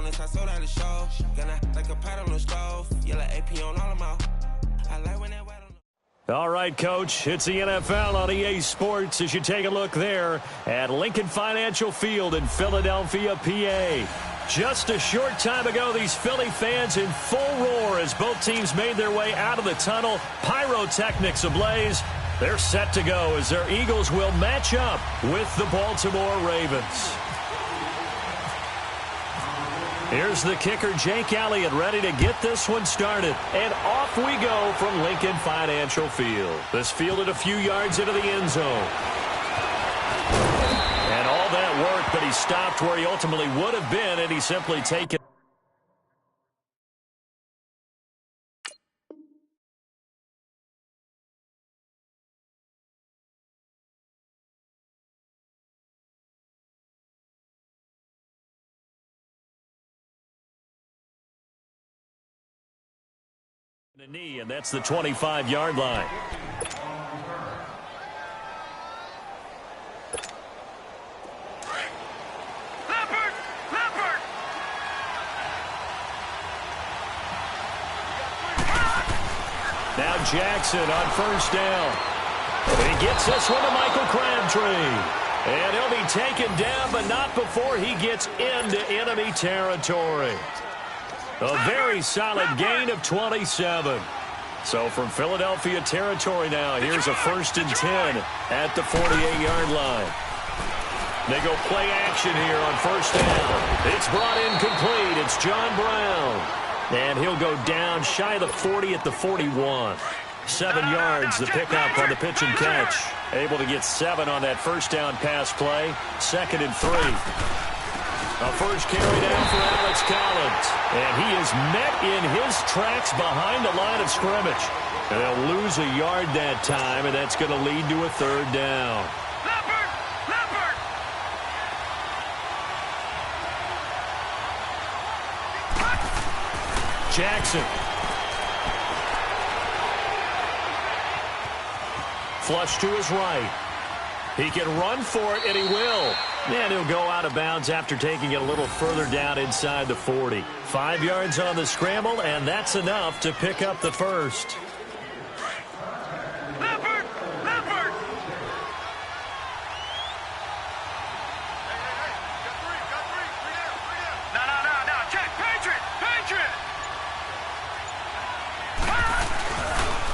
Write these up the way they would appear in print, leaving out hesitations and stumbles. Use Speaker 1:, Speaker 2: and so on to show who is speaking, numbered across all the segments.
Speaker 1: I sold out the show. Gonna like a pot on the stove. Yellow AP on all of my. I like when that wet on the.
Speaker 2: All right, Coach, it's the NFL on EA Sports as you take a look there at Lincoln Financial Field in Philadelphia, PA. Just a short time ago, these Philly fans in full roar as both teams made their way out of the tunnel. Pyrotechnics ablaze. They're set to go as their Eagles will match up with the Baltimore Ravens. Here's the kicker, Jake Elliott, ready to get this one started. And off we go from Lincoln Financial Field. This fielded a few yards into the end zone. And all that work, but he stopped where he ultimately would have been, and he simply taken. The knee, and that's the 25-yard line. Now Jackson on first down. He gets this one to Michael Crabtree. And he'll be taken down, but not before he gets into enemy territory. A very solid gain of 27. So from Philadelphia territory now, here's a 1st and 10 at the 48-yard line. They go play action here on first down. It's brought in complete. It's John Brown. And he'll go down shy of the 40 at the 41. 7 yards, the pickup on the pitch and catch. Able to get 7 on that first down pass play. 2nd and 3. A first carry down for Alex Collins. And he is met in his tracks behind the line of scrimmage. And they'll lose a yard that time, and that's going to lead to a 3rd down. Jackson. Flush to his right. He can run for it, and he will. And he'll go out of bounds after taking it a little further down inside the 40. 5 yards on the scramble, and that's enough to pick up the first.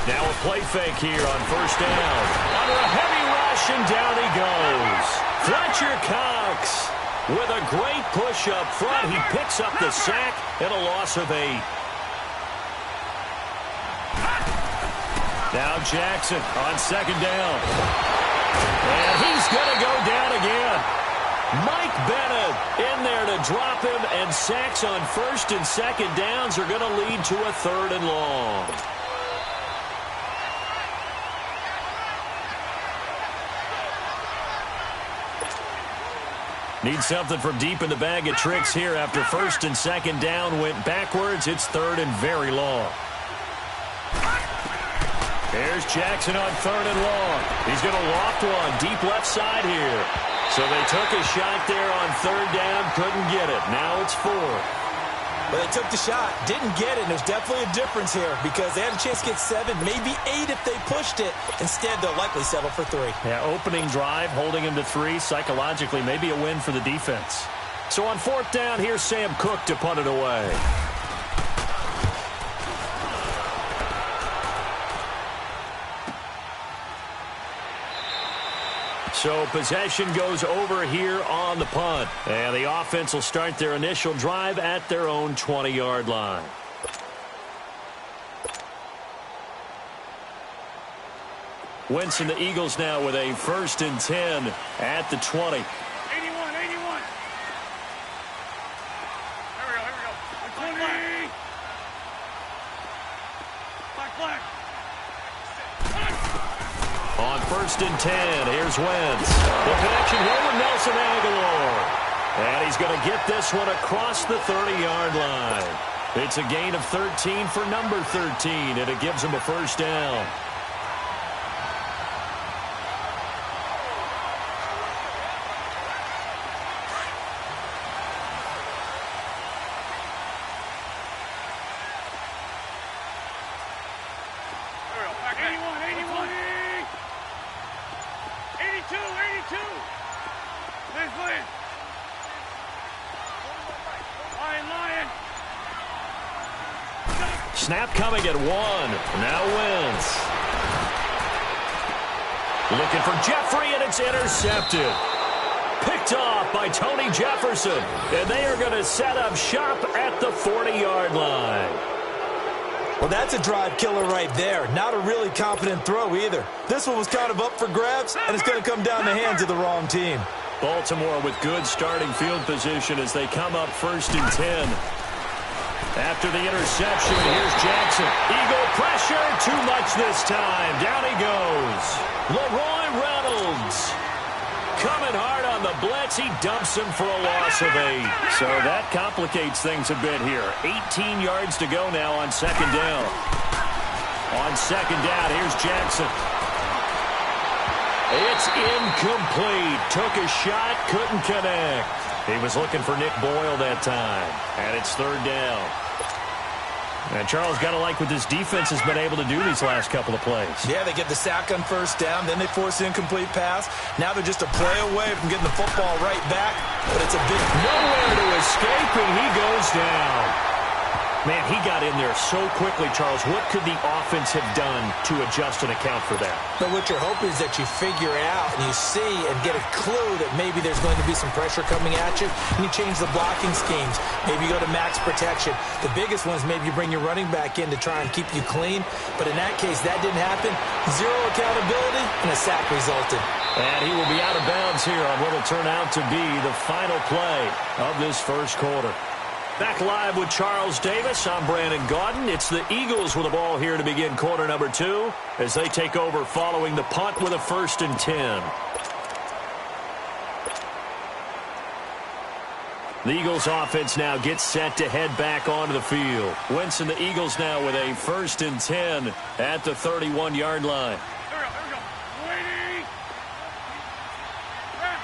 Speaker 2: Now a play fake here on first down. Under a heavy rush, and down he goes. Fletcher Cox with a great push up front. He picks up the sack and a loss of 8. Now Jackson on 2nd down. And he's going to go down again. Mike Bennett in there to drop him, and sacks on 1st and 2nd downs are going to lead to a 3rd and long. Need something from deep in the bag of tricks here after 1st and 2nd down went backwards. It's 3rd and very long. There's Jackson on 3rd and long. He's going to loft one deep left side here. So they took a shot there on 3rd down, couldn't get it. Now it's 4th.
Speaker 3: Well, they took the shot, didn't get it, and there's definitely a difference here because they had a chance to get 7, maybe 8 if they pushed it. Instead, they'll likely settle for 3.
Speaker 2: Yeah, opening drive, holding him to 3, psychologically, maybe a win for the defense. So on 4th down, here's Sam Cook to punt it away. So possession goes over here on the punt. And the offense will start their initial drive at their own 20-yard line. Wentz and the Eagles now with a 1st and 10 at the 20.
Speaker 4: 81. Here we go. 20. Black.
Speaker 2: On 1st and 10, here's Wentz. The connection here with Nelson Aguilar. And he's going to get this one across the 30-yard line. It's a gain of 13 for number 13, and it gives him a 1st down.
Speaker 4: 82. Lion. Lion.
Speaker 2: Snap coming at 1. Now Wentz. Looking for Jeffrey, and it's intercepted. Picked off by Tony Jefferson. And they are going to set up shop at the 40-yard line.
Speaker 3: Well, that's a drive killer right there. Not a really confident throw either. This one was kind of up for grabs, and it's going to come down the hands of the wrong team.
Speaker 2: Baltimore with good starting field position as they come up 1st and 10. After the interception, here's Jackson. Eagle pressure, too much this time. Down he goes. Leroy Reynolds. Coming hard on the blitz. He dumps him for a loss of 8. So that complicates things a bit here. 18 yards to go now on 2nd down. On 2nd down, here's Jackson. It's incomplete. Took a shot, couldn't connect. He was looking for Nick Boyle that time. And it's 3rd down. And Charles, got to like what this defense has been able to do these last couple of plays.
Speaker 3: Yeah, they get the sack on 1st down, then they force the incomplete pass. Now they're just a play away from getting the football right back, but it's a big...
Speaker 2: Nowhere to escape, and he goes down. Man, he got in there so quickly, Charles. What could the offense have done to adjust and account for that?
Speaker 3: But what you're hoping is that you figure out and you see and get a clue that maybe there's going to be some pressure coming at you, and you change the blocking schemes. Maybe you go to max protection. The biggest one is maybe you bring your running back in to try and keep you clean. But in that case, that didn't happen. 0 accountability, and a sack resulted.
Speaker 2: And he will be out of bounds here on what will turn out to be the final play of this 1st quarter. Back live with Charles Davis. I'm Brandon Gaudin. It's the Eagles with the ball here to begin quarter number 2 as they take over following the punt with a 1st and 10. The Eagles offense now gets set to head back onto the field. Wentz and the Eagles now with a 1st and 10 at the 31-yard line.
Speaker 4: Here we go. Waiting. Wrap.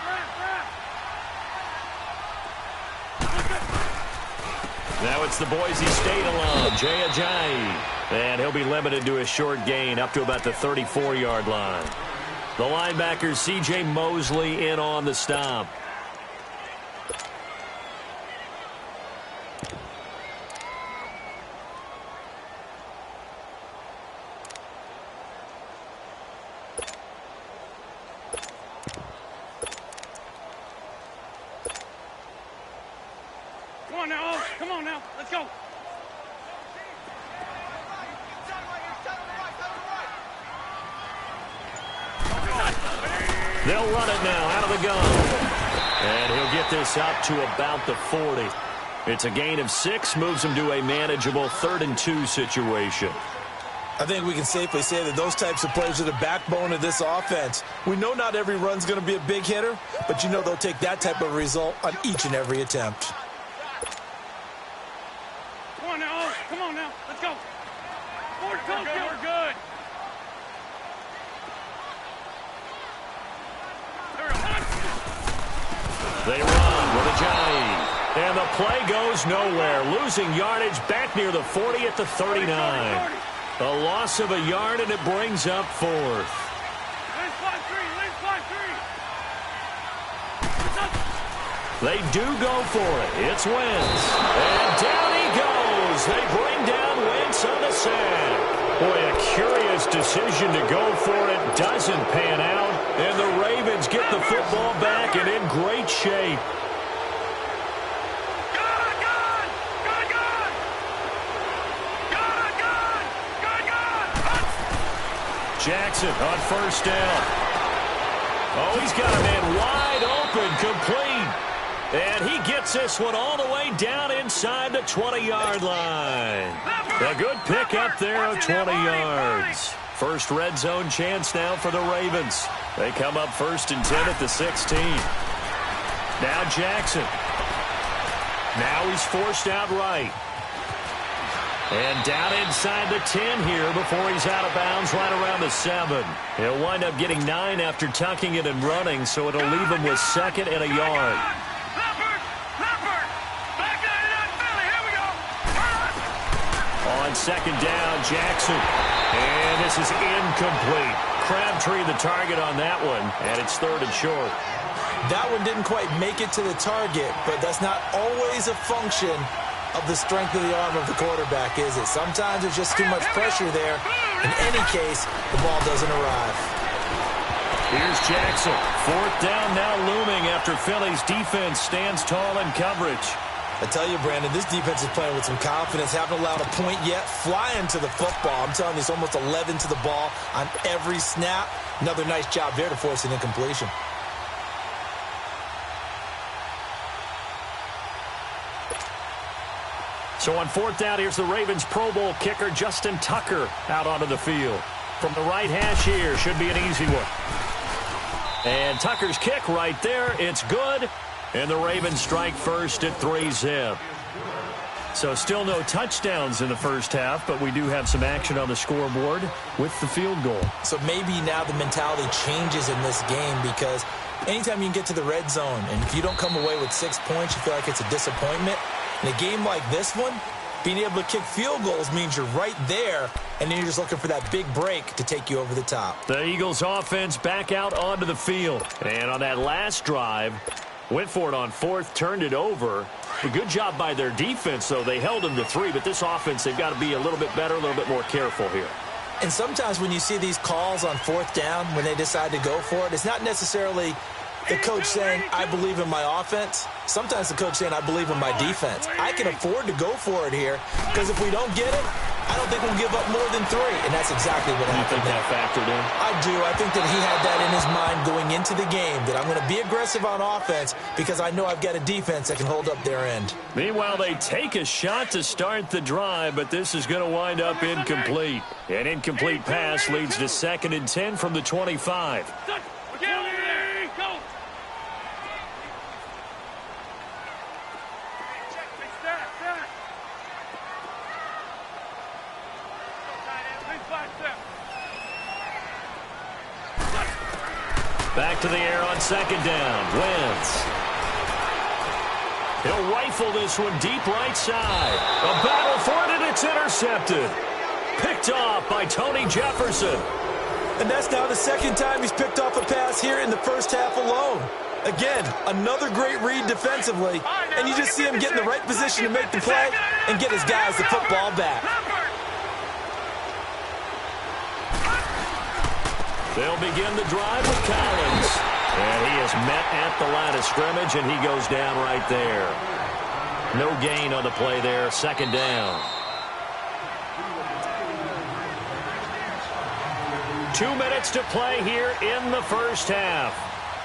Speaker 2: Now it's the Boise State alum, Jay Ajayi. And he'll be limited to a short gain up to about the 34-yard line. The linebacker, C.J. Mosley, in on the stop.
Speaker 4: Come on now. Let's go.
Speaker 2: They'll run it now out of the gun. And he'll get this up to about the 40. It's a gain of 6, moves him to a manageable 3rd and 2 situation.
Speaker 3: I think we can safely say that those types of plays are the backbone of this offense. We know not every run's going to be a big hitter, but you know they'll take that type of result on each and every attempt.
Speaker 4: Come on now. Let's go. We're good.
Speaker 2: They run with Ajayi. And the play goes nowhere. Losing yardage back near the 40 at the 39. A loss of a yard, and it brings up 4th. They do go for it. It's Wentz. And down he goes. They bring down Wentz on the sack. Boy, a curious decision to go for it. Doesn't pan out. And the Ravens get the football back and in great shape. Jackson on 1st down. Oh, he's got a man wide open, complete. And he gets this one all the way down inside the 20-yard line. A good pick up there of 20 yards. First red zone chance now for the Ravens. They come up 1st and 10 at the 16. Now Jackson. Now he's forced out right. And down inside the 10 here before he's out of bounds right around the 7. He'll wind up getting 9 after tucking it and running, so it'll leave him with 2nd and a yard. On 2nd down, Jackson. And this is incomplete. Crabtree the target on that one, and it's 3rd and short.
Speaker 3: That one didn't quite make it to the target, but that's not always a function of the strength of the arm of the quarterback, is it? Sometimes there's just too much pressure there. In any case, the ball doesn't arrive.
Speaker 2: Here's Jackson. 4th down now looming after Philly's defense stands tall in coverage.
Speaker 3: I tell you, Brandon, this defense is playing with some confidence. Haven't allowed a point yet. Flying to the football. I'm telling you, it's almost 11 to the ball on every snap. Another nice job there to force an incompletion.
Speaker 2: So on 4th down, here's the Ravens Pro Bowl kicker, Justin Tucker, out onto the field. From the right hash here, should be an easy one. And Tucker's kick right there, it's good. And the Ravens strike first at 3-zip. So still no touchdowns in the first half, but we do have some action on the scoreboard with the field goal.
Speaker 3: So maybe now the mentality changes in this game, because anytime you can get to the red zone, and if you don't come away with 6 points, you feel like it's a disappointment. In a game like this one, being able to kick field goals means you're right there, and then you're just looking for that big break to take you over the top.
Speaker 2: The Eagles offense back out onto the field. And on that last drive, went for it on 4th, turned it over. A good job by their defense, though. They held them to 3, but this offense, they've got to be a little bit better, a little bit more careful here.
Speaker 3: And sometimes when you see these calls on 4th down, when they decide to go for it, it's not necessarily the coach saying, I believe in my offense. Sometimes the coach saying, I believe in my defense. I can afford to go for it here, because if we don't get it, I don't think we'll give up more than 3. And that's exactly what happened.
Speaker 2: You think that factored in?
Speaker 3: I do. I think that he had that in his mind going into the game, that I'm going to be aggressive on offense because I know I've got a defense that can hold up their end.
Speaker 2: Meanwhile, they take a shot to start the drive, but this is going to wind up incomplete. An incomplete pass leads to 2nd and 10 from the 25. Back to the air on 2nd down. Wentz. He'll rifle this one deep right side. A battle for it, and it's intercepted. Picked off by Tony Jefferson.
Speaker 3: And that's now the 2nd time he's picked off a pass here in the first half alone. Again, another great read defensively, and you just see him get in the right position to make the play and get his guys the football back.
Speaker 2: They'll begin the drive with Collins. And he is met at the line of scrimmage, and he goes down right there. No gain on the play there, 2nd down. 2 minutes to play here in the first half.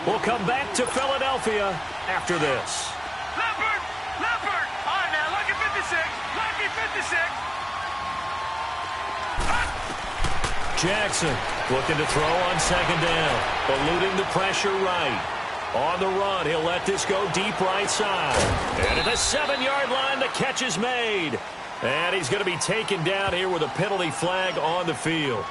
Speaker 2: We'll come back to Philadelphia after this.
Speaker 4: Leopard! Leopard! All right, now, lucky 56. Lucky 56.
Speaker 2: Jackson looking to throw on 2nd down. Eluding the pressure right. On the run, he'll let this go deep right side. And at the 7-yard line, the catch is made. And he's going to be taken down here with a penalty flag on the field.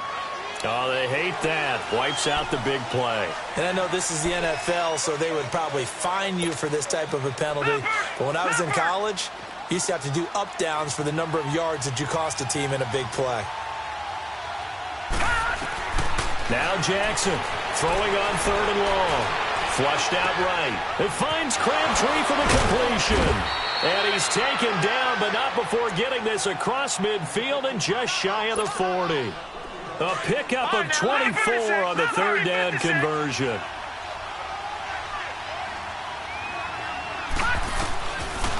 Speaker 2: Oh, they hate that. Wipes out the big play.
Speaker 3: And I know this is the NFL, so they would probably fine you for this type of a penalty. But when I was in college, you used to have to do up-downs for the number of yards that you cost a team in a big play.
Speaker 2: Now Jackson throwing on 3rd and long. Flushed out right. It finds Crabtree for the completion. And he's taken down, but not before getting this across midfield and just shy of the 40. A pickup of 24 on the 3rd down conversion.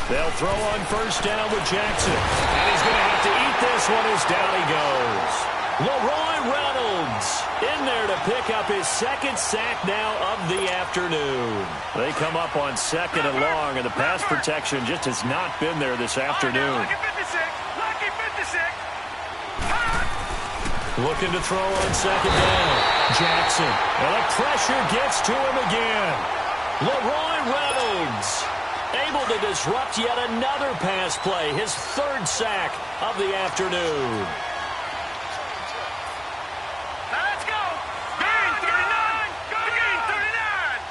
Speaker 2: They'll throw on 1st down with Jackson. And he's going to have to eat this one as down he goes. Leroy Reynolds in there to pick up his 2nd sack now of the afternoon. They come up on 2nd and long, and the pass protection just has not been there this afternoon.
Speaker 4: Lucky 56. Lucky 56.
Speaker 2: Looking to throw on 2nd down. Jackson. And the pressure gets to him again. Leroy Reynolds able to disrupt yet another pass play. His 3rd sack of the afternoon.
Speaker 4: Let's go. Gain 39. Go gain 39.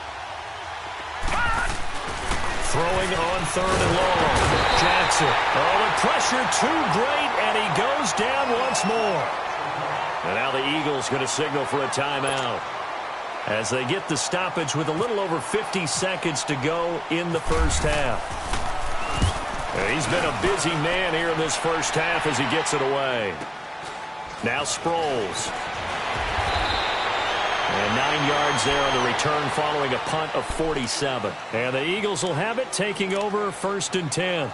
Speaker 2: Throwing on 3rd and long. Jackson. Oh, the pressure too great, and he goes down once more. And now the Eagles going to signal for a timeout as they get the stoppage with a little over 50 seconds to go in the first half. And he's been a busy man here in this first half as he gets it away. Now Sproles. And 9 yards there on the return following a punt of 47. And the Eagles will have it, taking over 1st and 10.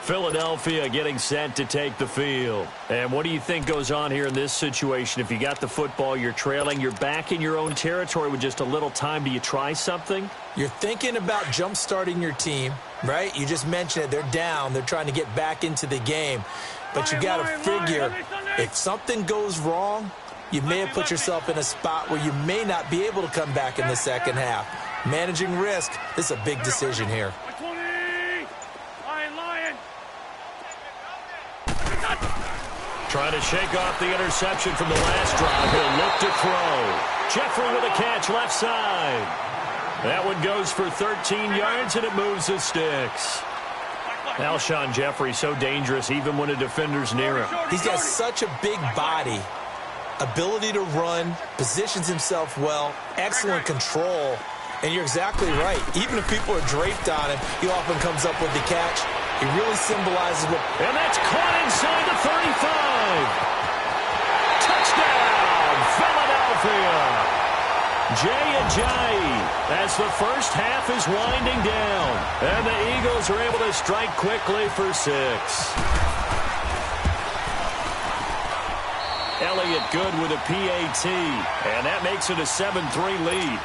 Speaker 2: Philadelphia getting set to take the field. And what do you think goes on here in this situation? If you got the football, you're trailing, you're back in your own territory with just a little time. Do you try something?
Speaker 3: You're thinking about jump-starting your team, right? You just mentioned it. They're down. They're trying to get back into the game. But you got to figure, if something goes wrong, you may have put yourself in a spot where you may not be able to come back in the second half. Managing risk, this is a big decision here.
Speaker 2: Trying to shake off the interception from the last drive. He'll look to throw. Jeffrey with a catch left side. That one goes for 13 yards, and it moves the sticks. Alshon Jeffrey, so dangerous even when a defender's near him.
Speaker 3: He's got such a big body, ability to run, positions himself well, excellent control. And you're exactly right. Even if people are draped on him, he often comes up with the catch. He really symbolizes what...
Speaker 2: And that's caught inside the 35. Touchdown, Philadelphia. Jay Ajayi as the first half is winding down. And the Eagles are able to strike quickly for 6. Elliott good with a PAT. And that makes it a 7-3 lead.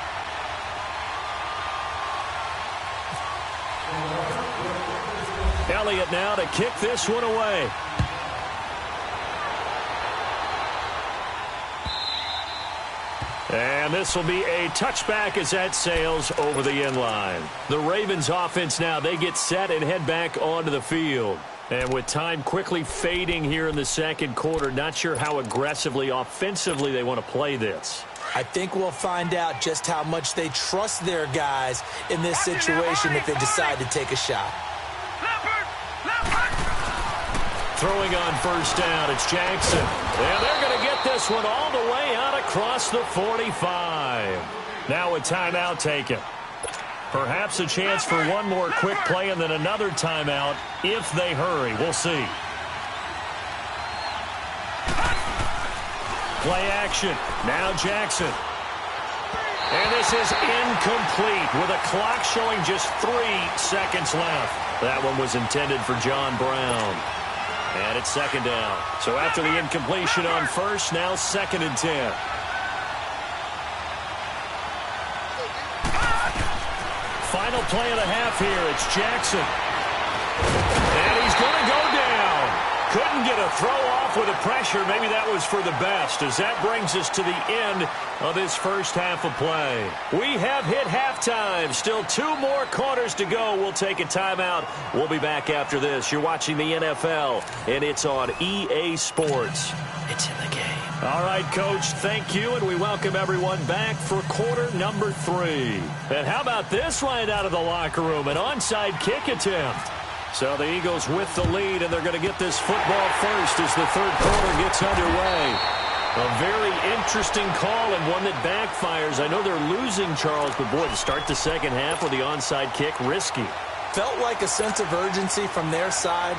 Speaker 2: Elliott now to kick this one away. And this will be a touchback as that sails over the end line. The Ravens offense now, they get set and head back onto the field. And with time quickly fading here in the second quarter, not sure how aggressively, offensively they want to play this.
Speaker 3: I think we'll find out just how much they trust their guys in this situation if they decide to take a shot.
Speaker 2: Throwing on first down, it's Jackson. And they're going to get this one all the way out across the 45. Now a timeout taken. Perhaps a chance for one more quick play and then another timeout if they hurry. We'll see. Play action. Now Jackson. And this is incomplete with a clock showing just 3 seconds left. That one was intended for John Brown. And it's second down. So after the incompletion on first, now 2nd and 10. Final play of the half here. It's Jackson. And he's going to go down. Couldn't get a throw off with the pressure. Maybe that was for the best, as that brings us to the end of this first half of play. We have hit halftime. Still 2 more quarters to go. We'll take a timeout. We'll be back after this. You're watching the NFL, and it's on EA Sports. It's in the game. All right, Coach, thank you, and we welcome everyone back for quarter number 3. And how about this right out of the locker room? An onside kick attempt. So the Eagles with the lead, and they're going to get this football first as the third quarter gets underway. A very interesting call and one that backfires. I know they're losing, Charles, but boy, to start the second half with the onside kick, risky.
Speaker 3: Felt like a sense of urgency from their side,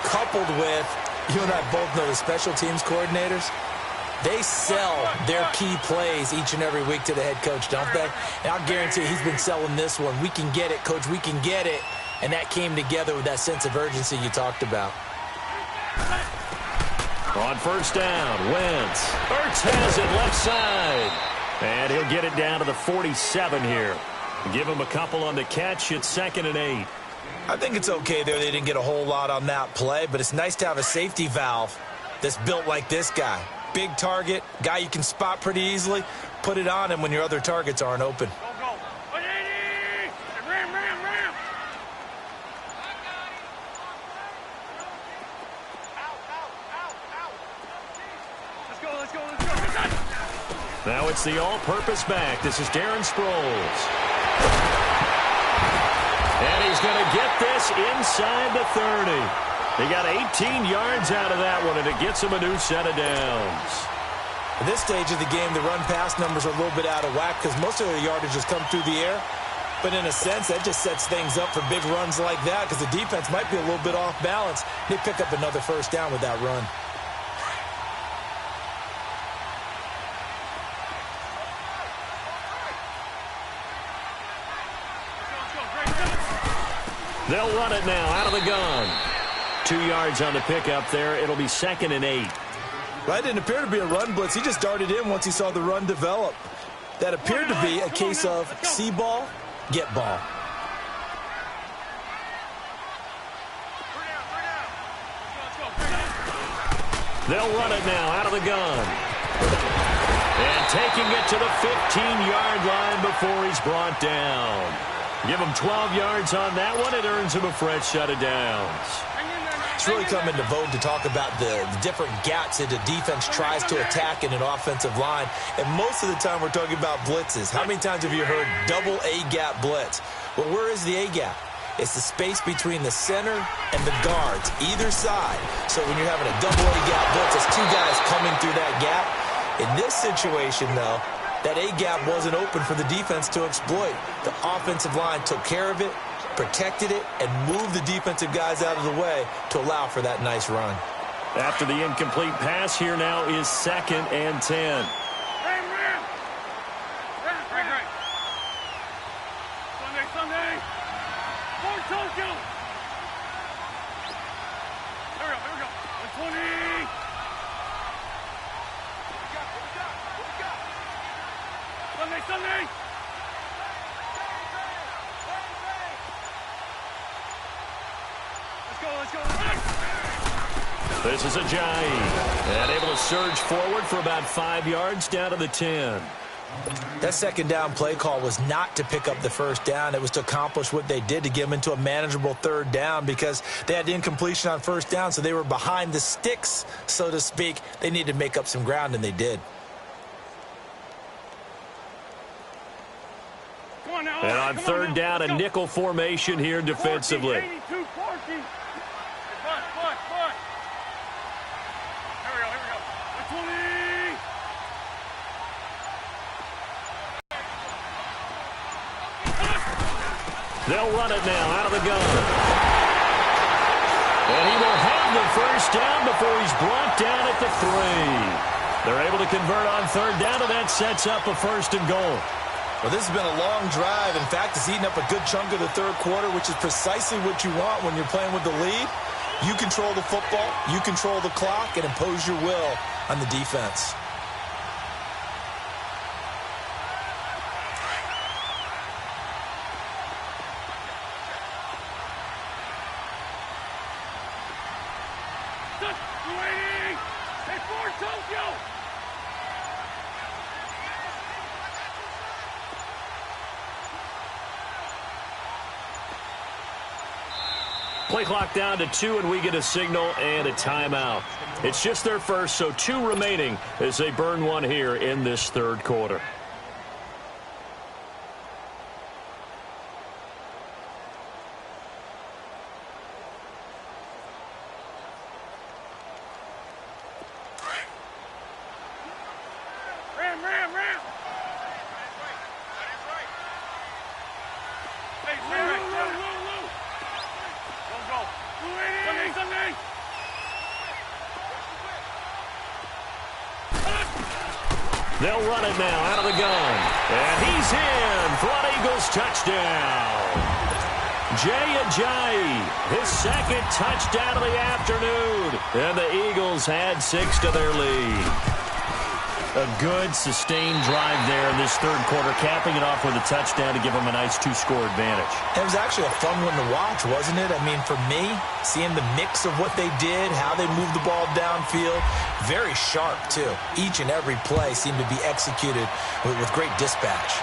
Speaker 3: coupled with, you and I both know the special teams coordinators. They sell their key plays each and every week to the head coach, don't they? And I'll guarantee he's been selling this one. We can get it, Coach. We can get it. And that came together with that sense of urgency you talked about.
Speaker 2: On first down, Wentz. Ertz has it left side. And he'll get it down to the 47 here. Give him a couple on the catch. It's 2nd and 8.
Speaker 3: I think it's okay there. They didn't get a whole lot on that play, but it's nice to have a safety valve that's built like this guy. Big target, guy you can spot pretty easily. Put it on him when your other targets aren't open.
Speaker 2: Now it's the all-purpose back. This is Darren Sproles. And he's going to get this inside the 30. He got 18 yards out of that one, and it gets him a new set of downs.
Speaker 3: At this stage of the game, the run-pass numbers are a little bit out of whack because most of their yardage has come through the air. But in a sense, that just sets things up for big runs like that because the defense might be a little bit off balance. They pick up another first down with that run.
Speaker 2: They'll run it now out of the gun. 2 yards on the pickup there. It'll be 2nd and 8.
Speaker 3: That didn't appear to be a run blitz. He just darted in once he saw the run develop. That appeared to be a case of see ball, get ball.
Speaker 2: They'll run it now out of the gun. And taking it to the 15-yard line before he's brought down. Give him 12 yards on that one. It earns him a fresh set of downs.
Speaker 3: It's really come into vogue to talk about the different gaps that the defense tries to attack in an offensive line. And most of the time we're talking about blitzes. How many times have you heard double A-gap blitz? Well, where is the A-gap? It's the space between the center and the guards, either side. So when you're having a double A-gap blitz, it's 2 guys coming through that gap. In this situation, though, that A-gap wasn't open for the defense to exploit. The offensive line took care of it, protected it, and moved the defensive guys out of the way to allow for that nice run.
Speaker 2: After the incomplete pass, here now is 2nd and 10.
Speaker 4: Sunday. Ford Tokyo. Here we go. 120. Sunday. Let's go.
Speaker 2: This is Ajayi. And able to surge forward for about 5 yards down to the 10.
Speaker 3: That second down play call was not to pick up the first down. It was to accomplish what they did to get them into a manageable third down because they had incompletion on first down, so they were behind the sticks, so to speak. They needed to make up some ground, and they did.
Speaker 2: And on third down, a nickel formation here defensively.
Speaker 4: Here we go. 120.
Speaker 2: They'll run it now out of the gun. And he will have the first down before he's brought down at the 3. They're able to convert on third down, and that sets up a 1st and goal.
Speaker 3: Well, this has been a long drive. In fact, it's eaten up a good chunk of the third quarter, which is precisely what you want when you're playing with the lead. You control the football, you control the clock, and impose your will on the defense.
Speaker 4: Waiting! Hey, Ford Tokyo!
Speaker 2: Play clock down to 2, and we get a signal and a timeout. It's just their first, so 2 remaining as they burn one here in this third quarter.
Speaker 4: Ram! Hey, low. Go. Sunday.
Speaker 2: They'll run it now out of the gun. And he's in for an Eagles touchdown. Jay Ajayi, his 2nd touchdown of the afternoon. And the Eagles add 6 to their lead. A good, sustained drive there in this third quarter, capping it off with a touchdown to give them a nice 2-score advantage.
Speaker 3: It was actually a fun one to watch, wasn't it? I mean, for me, seeing the mix of what they did, how they moved the ball downfield, very sharp, too. Each and every play seemed to be executed with great dispatch.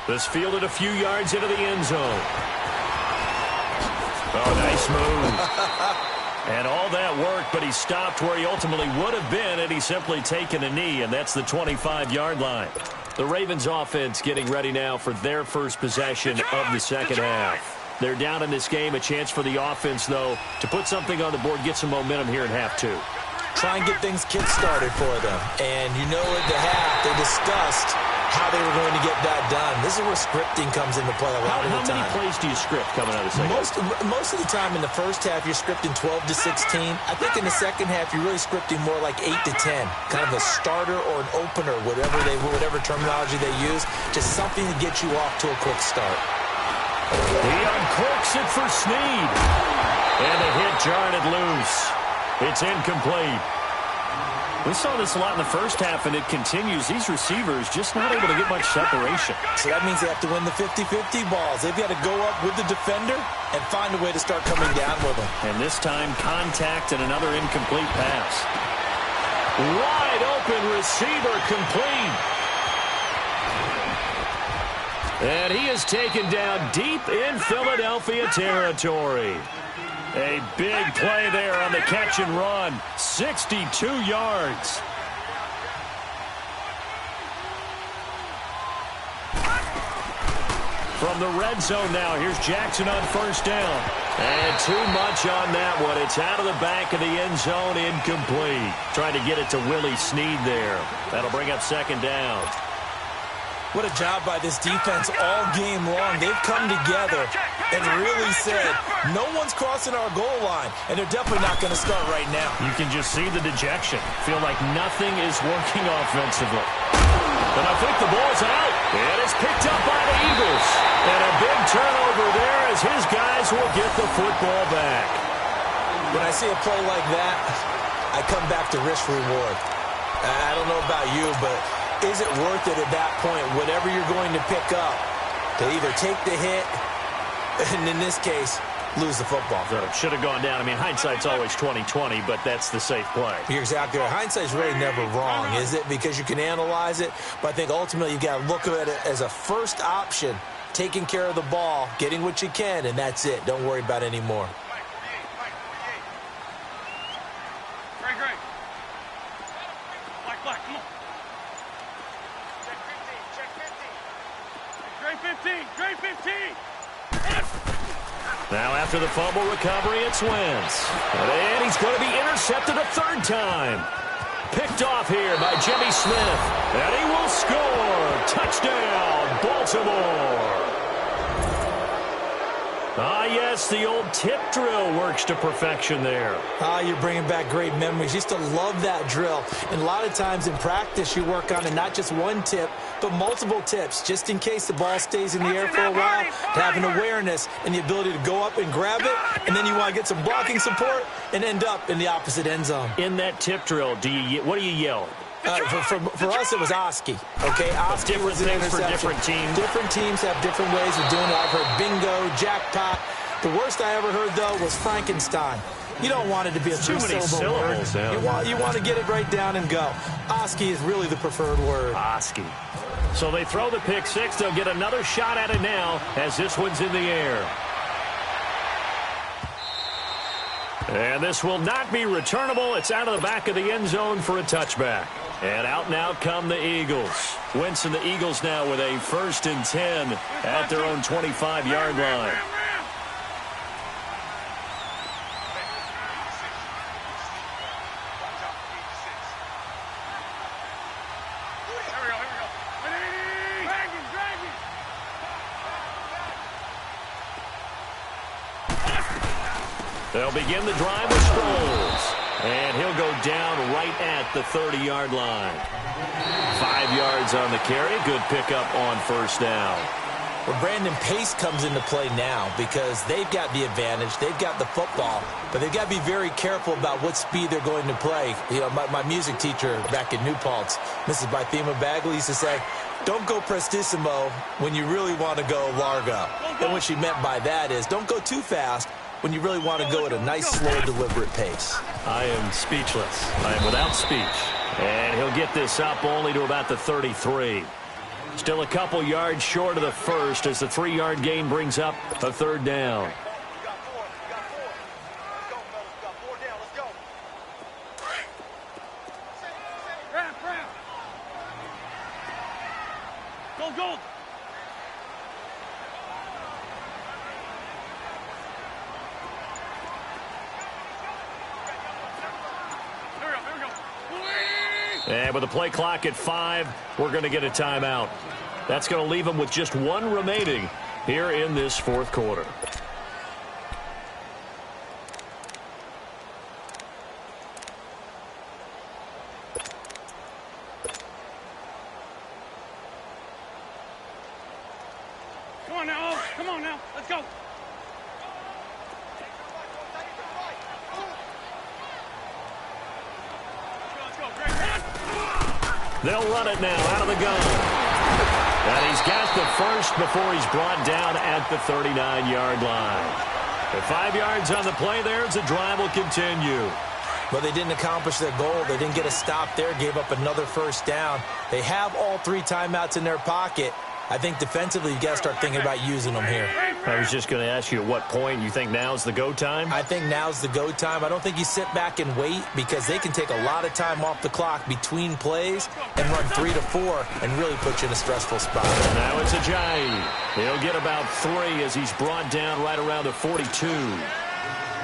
Speaker 2: This fielded a few yards into the end zone. Oh, nice move. And all that worked, but he stopped where he ultimately would have been had he simply taken a knee, and that's the 25-yard line. The Ravens offense getting ready now for their first possession of the second half. They're down in this game. A chance for the offense, though, to put something on the board, get some momentum here in half 2.
Speaker 3: try and get things kick-started for them. And you know at the half, they discussed how they were going to get that done. This is where scripting comes into play a lot of the time.
Speaker 2: How many plays do you script coming out of the second half?
Speaker 3: Most of the time in the first half, you're scripting 12 to 16. I think in the second half, you're really scripting more like 8 to 10. Kind of a starter or an opener, whatever terminology they use. Just something to get you off to a quick start.
Speaker 2: He uncorks it for Snead. And the hit jarred it loose. It's incomplete. We saw this a lot in the first half, and it continues. These receivers just not able to get much separation.
Speaker 3: So that means they have to win the 50-50 balls. They've got to go up with the defender and find a way to start coming down with them.
Speaker 2: And this time, contact and another incomplete pass. Wide open receiver complete. And he is taken down deep in Philadelphia territory. A big play there on the catch and run. 62 yards. From the red zone now, here's Jackson on first down. And too much on that one. It's out of the back of the end zone, incomplete. Trying to get it to Willie Snead there. That'll bring up second down.
Speaker 3: What a job by this defense all game long. They've come together and really said, no one's crossing our goal line, and they're definitely not going to start right now.
Speaker 2: You can just see the dejection. Feel like nothing is working offensively. And I think the ball's out. And it's picked up by the Eagles. And a big turnover there as his guys will get the football back.
Speaker 3: When I see a play like that, I come back to risk reward. I don't know about you, but is it worth it at that point, whatever you're going to pick up, to either take the hit, and in this case, lose the football?
Speaker 2: So it should have gone down. I mean, hindsight's always 20/20, but that's the safe play.
Speaker 3: You're exactly right. Hindsight's really never wrong, is it? Because you can analyze it, but I think ultimately you got to look at it as a first option, taking care of the ball, getting what you can, and that's it. Don't worry about any more.
Speaker 4: Great. Black, come on. Great 15.
Speaker 2: Now after the fumble recovery, it's Wentz. And he's going to be intercepted a third time. Picked off here by Jimmy Smith. And he will score. Touchdown, Baltimore. Ah, yes, the old tip drill works to perfection there.
Speaker 3: Ah, you're bringing back great memories. Used to love that drill. And a lot of times in practice, you work on it, not just one tip, but multiple tips, just in case the ball stays in the air for a while, to have an awareness and the ability to go up and grab it, and then you want to get some blocking support and end up in the opposite end zone.
Speaker 2: In that tip drill, what do you yell?
Speaker 3: For us, it was Oski. Okay, Oski was an interception.
Speaker 2: For different teams.
Speaker 3: Different teams have different ways of doing it. I've heard bingo, jackpot. The worst I ever heard, though, was Frankenstein. You don't want it to be a three-syllable word.
Speaker 2: Yeah.
Speaker 3: You want to get it right down and go. Oski is really the preferred word.
Speaker 2: Oski. So they throw the pick six. They'll get another shot at it now as this one's in the air. And this will not be returnable. It's out of the back of the end zone for a touchback. And out now come the Eagles. Wentz and the Eagles now with a 1st and 10 at their own 25-yard line. They'll begin the drive with Sproles. And he'll go down right at the 30-yard line. 5 yards on the carry. Good pickup on first down.
Speaker 3: Well, Brandon, pace comes into play now because they've got the advantage. They've got the football, but they've got to be very careful about what speed they're going to play. You know, my music teacher back in New Paltz, Mrs. Bythema Bagley, used to say, don't go prestissimo when you really want to go largo. And what she meant by that is don't go too fast when you really want to go at a nice, slow, deliberate pace.
Speaker 2: I am speechless. I am without speech. And he'll get this up only to about the 33. Still a couple yards short of the first as the 3-yard gain brings up a third down.
Speaker 4: Go. Hurry up.
Speaker 2: And with the play clock at 5, we're going to get a timeout. That's going to leave them with just one remaining here in this fourth quarter.
Speaker 4: Come on now. Let's go.
Speaker 2: They'll run it now out of the gun. And he's got the first before he's brought down at the 39-yard line. The 5 yards on the play there as the drive will continue.
Speaker 3: But they didn't accomplish their goal. They didn't get a stop there, gave up another first down. They have all 3 timeouts in their pocket. I think defensively you've got to start thinking about using them here.
Speaker 2: I was just going to ask you at what point you think now's the go time?
Speaker 3: I think now's the go time. I don't think you sit back and wait because they can take a lot of time off the clock between plays and run 3 to 4 and really put you in a stressful spot.
Speaker 2: Now it's Ajayi. He'll get about 3 as he's brought down right around the 42.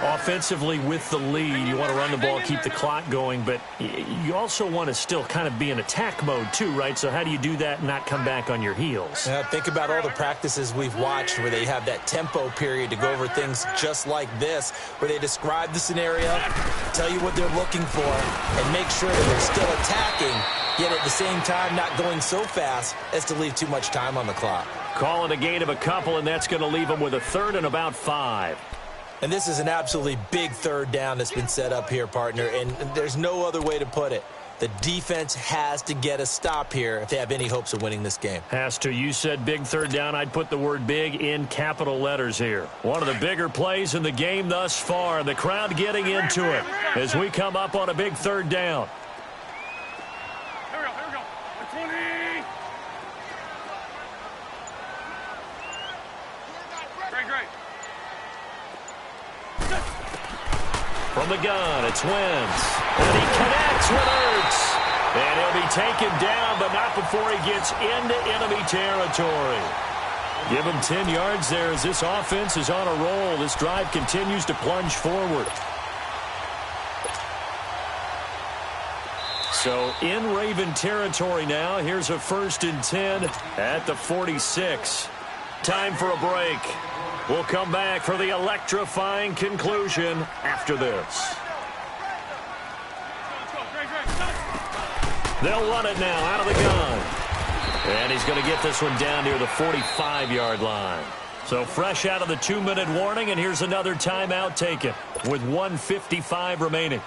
Speaker 2: Offensively with the lead, you want to run the ball, keep the clock going, but you also want to still kind of be in attack mode too, right? So how do you do that and not come back on your heels?
Speaker 3: Think about all the practices we've watched where they have that tempo period to go over things just like this, where they describe the scenario, tell you what they're looking for, and make sure that they're still attacking, yet at the same time not going so fast as to leave too much time on the clock.
Speaker 2: Call it a gain of a couple, and that's going to leave them with a 3rd and about 5.
Speaker 3: And this is an absolutely big 3rd down that's been set up here, partner, and there's no other way to put it. The defense has to get a stop here if they have any hopes of winning this game.
Speaker 2: Has to. You said big 3rd down. I'd put the word big in capital letters here. One of the bigger plays in the game thus far. The crowd getting into it as we come up on a big 3rd down.
Speaker 4: Here we go. 20. Great.
Speaker 2: From the gun, it's Wentz. And he connects with Ertz. And he'll be taken down, but not before he gets into enemy territory. Give him 10 yards there as this offense is on a roll. This drive continues to plunge forward. So in Raven territory now. Here's a 1st and 10 at the 46. Time for a break. We'll come back for the electrifying conclusion after this. They'll run it now out of the gun. And he's going to get this one down near the 45-yard line. So fresh out of the 2-minute warning, and here's another timeout taken with 1:55 remaining.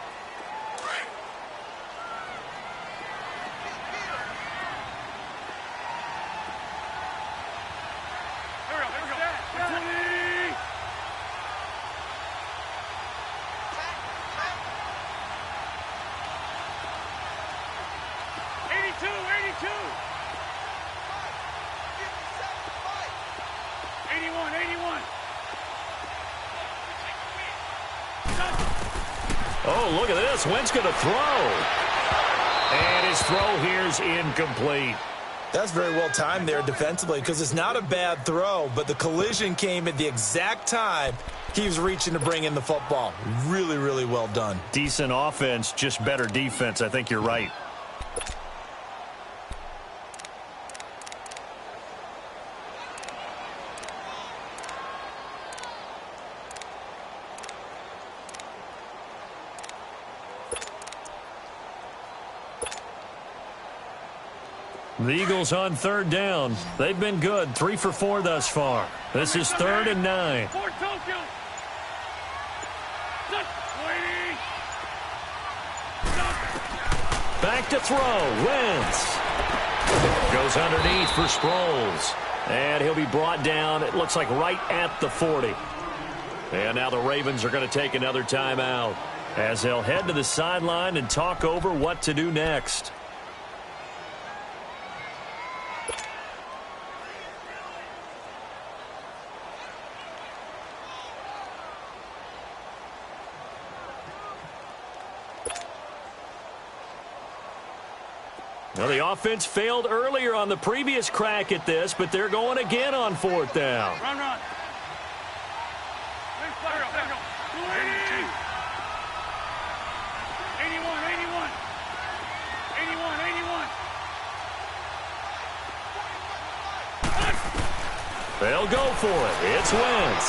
Speaker 2: Oh, look at this. Wentz going to throw. And his throw here's incomplete.
Speaker 3: That's very well timed there defensively because it's not a bad throw, but the collision came at the exact time he was reaching to bring in the football. Really, really well done.
Speaker 2: Decent offense, just better defense. I think you're right. The Eagles on 3rd down. They've been good. 3 for 4 thus far. This is 3rd and 9. Back to throw. Wentz. Goes underneath for Sproles. And he'll be brought down, it looks like right at the 40. And now the Ravens are going to take another timeout as they'll head to the sideline and talk over what to do next. Well, the offense failed earlier on the previous crack at this, but they're going again on 4th down.
Speaker 4: Run. 81.
Speaker 2: They'll go for it. It's Wentz.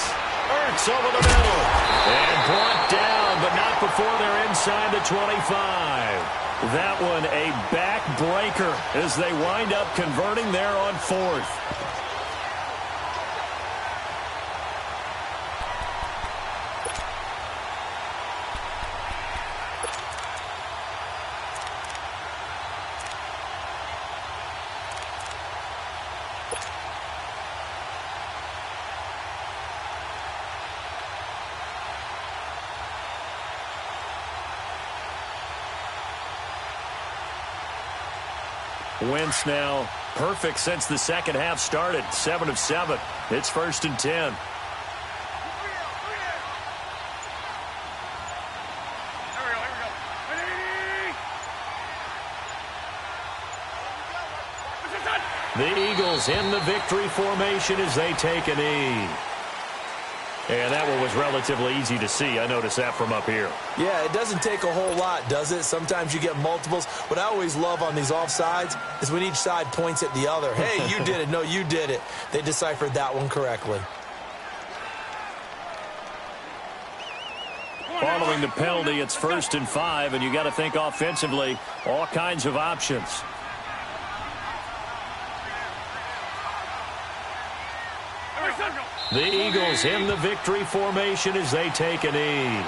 Speaker 2: Ertz over the middle. And brought down, but not before they're inside the 25. That one a backbreaker as they wind up converting there on 4th. Wentz now perfect since the second half started. 7 of 7. It's 1st and 10.
Speaker 4: Here we go.
Speaker 2: The Eagles in the victory formation as they take a knee. And that one was relatively easy to see. I noticed that from up here.
Speaker 3: Yeah, it doesn't take a whole lot, does it? Sometimes you get multiples. What I always love on these offsides is when each side points at the other. Hey, you did it. No, you did it. They deciphered that one correctly.
Speaker 2: Following the penalty, it's 1st and 5, and you got to think offensively, all kinds of options. The Eagles in the victory formation as they take a knee.